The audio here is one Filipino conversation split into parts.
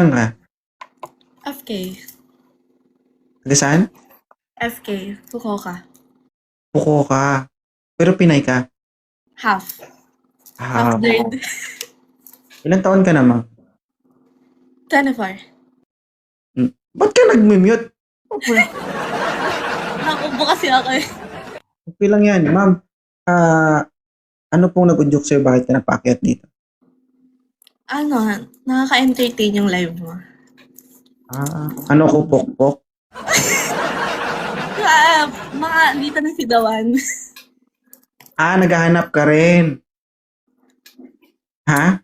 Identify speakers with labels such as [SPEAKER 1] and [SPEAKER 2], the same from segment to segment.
[SPEAKER 1] Saan ka?
[SPEAKER 2] FK.
[SPEAKER 1] Taga saan?
[SPEAKER 2] FK. Fukuoka.
[SPEAKER 1] Buko ka. Pero Pinay ka.
[SPEAKER 2] Half.
[SPEAKER 1] Ah,
[SPEAKER 2] Half grade.
[SPEAKER 1] ilang taon ka naman?
[SPEAKER 2] 24.
[SPEAKER 1] Ba't ka nag-mute? Okay,
[SPEAKER 2] Nakubo kasi ako eh.
[SPEAKER 1] okay lang yan. Ma'am, ano pong nag-udyok sa'yo? Bakit ka napaakyat dito?
[SPEAKER 2] Ano, nakaka-entertain yung live mo.
[SPEAKER 1] Ano ko, pokpok?
[SPEAKER 2] Mga dito na si Dawan.
[SPEAKER 1] Naghahanap ka rin. Ha?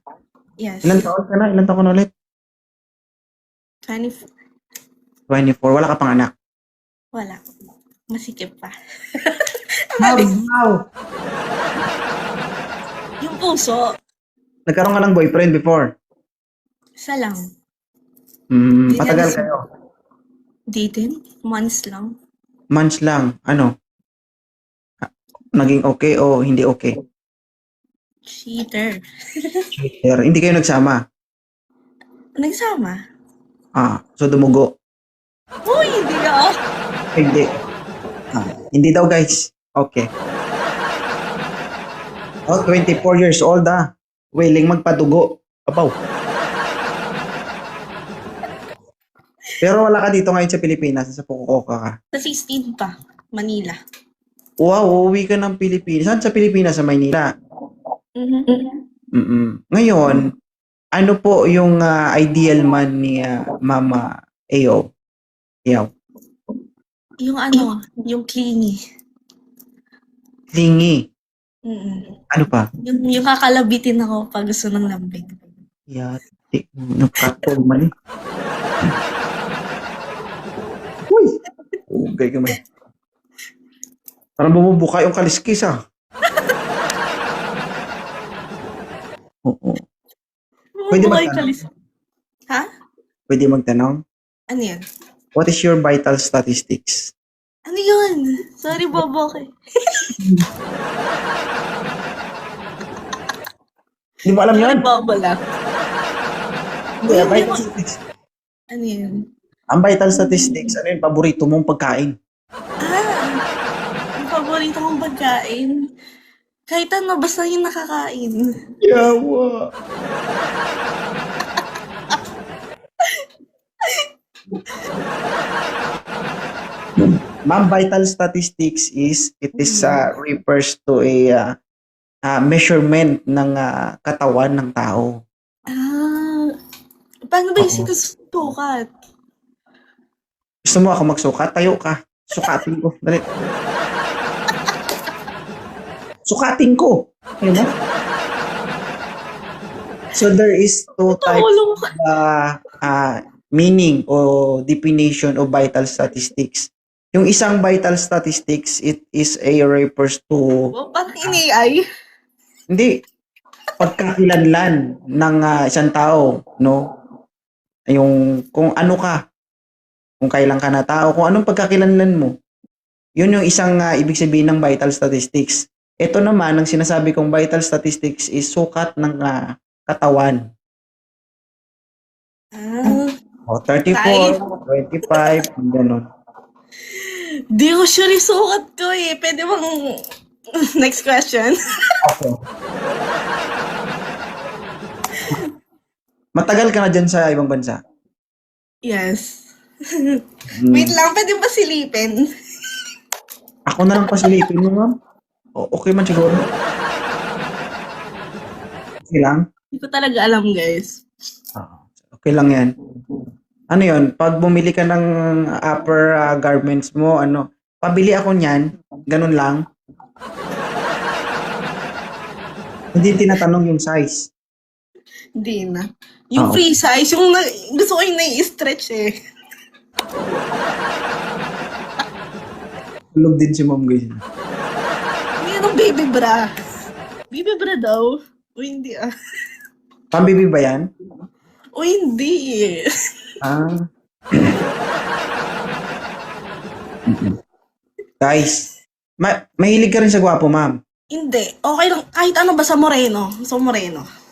[SPEAKER 2] Yes.
[SPEAKER 1] Ilang taon ka na? Ilang taon ka na ulit?
[SPEAKER 2] 24.
[SPEAKER 1] 24. Wala ka pang anak.
[SPEAKER 2] Wala. Masikip pa.
[SPEAKER 1] Wow!
[SPEAKER 2] Yung puso,
[SPEAKER 1] Nagkaroon ka ng boyfriend before?
[SPEAKER 2] isa lang.
[SPEAKER 1] Matagal kayo?
[SPEAKER 2] Dating? Months lang.
[SPEAKER 1] Months lang. Ano? Naging okay o hindi okay?
[SPEAKER 2] Cheater.
[SPEAKER 1] Cheater. Hindi kayo nagsama?
[SPEAKER 2] Nagsama?
[SPEAKER 1] So dumugo?
[SPEAKER 2] Uy, hindi ako.
[SPEAKER 1] Hindi. Hindi daw guys. Okay. 24 years old willing magpadugo. Abaw. Pero wala ka dito ngayon sa Pilipinas, sa Fukuoka ka.
[SPEAKER 2] Sa 16 pa. Manila.
[SPEAKER 1] Wow, uuwi ka ng Pilipinas. Saan sa Pilipinas? Sa Maynila. Ngayon, ano po yung ideal man ni Mama Ayo? Yaw.
[SPEAKER 2] Yung ano, yung clingy.
[SPEAKER 1] Clingy. Ano pa?
[SPEAKER 2] Yung kakalabitin ako pag gusto ng lambing.
[SPEAKER 1] Yati. Nagkatol man eh. Uy! Ugay ka man. Parang bumubuka yung kaliskis Oo. Pwede
[SPEAKER 2] Bumubuhay
[SPEAKER 1] magtanong?
[SPEAKER 2] Ha?
[SPEAKER 1] Pwede magtanong?
[SPEAKER 2] Ano yan?
[SPEAKER 1] What is your vital statistics?
[SPEAKER 2] Ano yun? Sorry, Bobo.
[SPEAKER 1] Hindi mo alam yun?
[SPEAKER 2] Sorry, Bobo lang.
[SPEAKER 1] Yeah,
[SPEAKER 2] Hindi
[SPEAKER 1] vital
[SPEAKER 2] mo-
[SPEAKER 1] statistics.
[SPEAKER 2] Ano yun?
[SPEAKER 1] Ang vital statistics, ano yung paborito mong pagkain?
[SPEAKER 2] Ang paborito kong pagkain. Kahit ano, basta yung nakakain.
[SPEAKER 1] Yawa. Ma'am, vital statistics it is refers to a measurement ng katawan ng tao.
[SPEAKER 2] Paano ba yung
[SPEAKER 1] Oo.
[SPEAKER 2] sinusukat?
[SPEAKER 1] Gusto mo ako magsukat? Tayo ka. Sukatin ko. Dali. Sukatin ko. Ayun mo? So there is two types
[SPEAKER 2] Tulong ka.
[SPEAKER 1] meaning o definition of vital statistics. Yung isang vital statistics, it is a refers to
[SPEAKER 2] Parang ini-AI.
[SPEAKER 1] hindi pagkakilanlan ng isang tao, no? Yung kung ano ka, kung kailan ka na tao, kung anong pagkakilanlan mo. Yun yung isang ibig sabihin ng vital statistics. Ito naman, ang sinasabi kong vital statistics is sukat ng katawan. 34, 25, gano'n.
[SPEAKER 2] Di ko sure yung sukat ko eh. Pwede bang next question?
[SPEAKER 1] Okay. Matagal ka na dyan sa ibang bansa?
[SPEAKER 2] Yes. Wait lang, pwede ba silipin?
[SPEAKER 1] Ako na lang pasilipin mo, ma'am. Okay man siguro. Okay lang?
[SPEAKER 2] Hindi ko talaga alam, guys.
[SPEAKER 1] Okay lang yan. Ano yun? Pag bumili ka ng upper garments mo, pabili ako niyan, ganun lang. Hindi tinatanong yung size.
[SPEAKER 2] Hindi na. Yung free size, yung gusto ko yung nai-stretch eh.
[SPEAKER 1] Tulog din si ma'am guys.
[SPEAKER 2] Hindi yung baby bra. Baby bra daw. O hindi
[SPEAKER 1] Pambibi ba yan?
[SPEAKER 2] O hindi.
[SPEAKER 1] Guys, mahilig ka rin sa gwapo, ma'am.
[SPEAKER 2] Hindi. Okay lang. Kahit ano basta moreno. So moreno.